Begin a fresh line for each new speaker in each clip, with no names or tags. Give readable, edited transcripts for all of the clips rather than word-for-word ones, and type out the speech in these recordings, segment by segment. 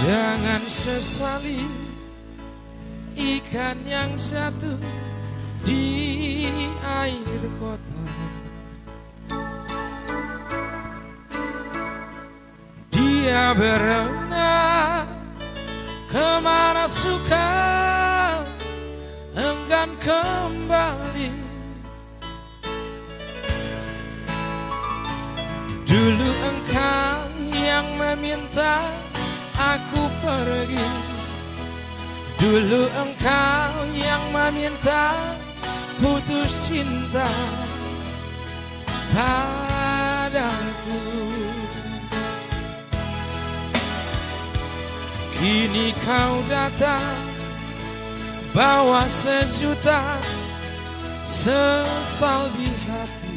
Jangan sesali ikan yang jatuh di air kotor. Dia berenang kemana suka, enggan kembali. Dulu engkau yang meminta aku pergi, dulu engkau yang meminta putus cinta padaku. Kini kau datang bawa sejuta sesal di hati.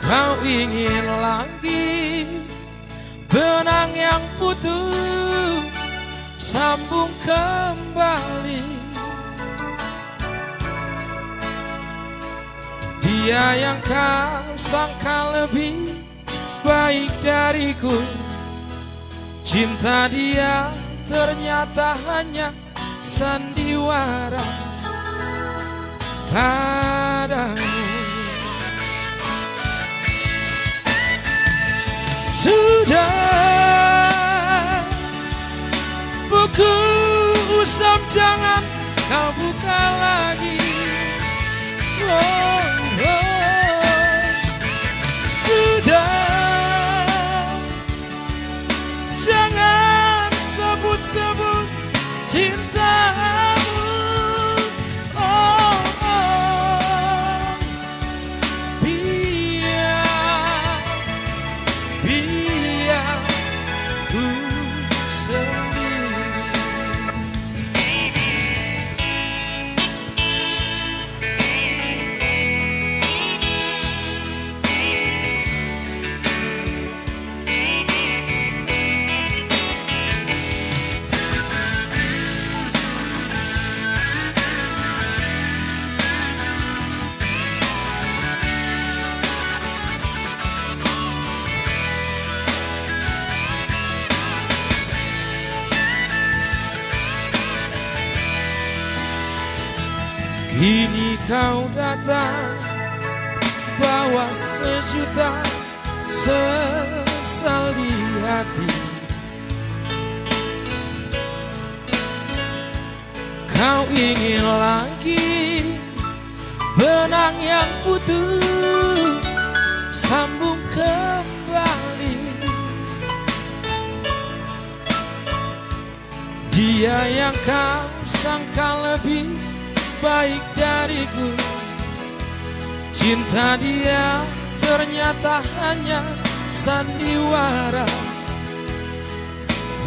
Kau ingin lagi benang yang putus sambung kembali. Dia yang kau sangka lebih baik dariku, cinta dia ternyata hanya sandiwara padamu. Sudah, buku usap jangan kau buka lagi. Oh, oh. Sudah, jangan sebut-sebut cintamu. Oh, oh. Biar ku sendiri. Kini kau datang bawa sejuta sesal di hati. Kau ingin lagi benang yang putus sambung kembali. Dia yang kau sangka lebih baik dariku, cinta dia ternyata hanya sandiwara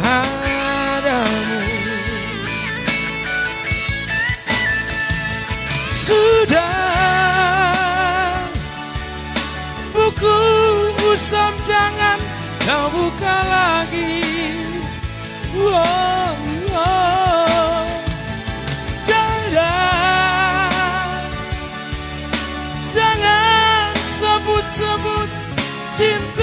padamu. Sudah, buku usap jangan kau buka lagi. Oh, oh. Jangan sebut-sebut cinta.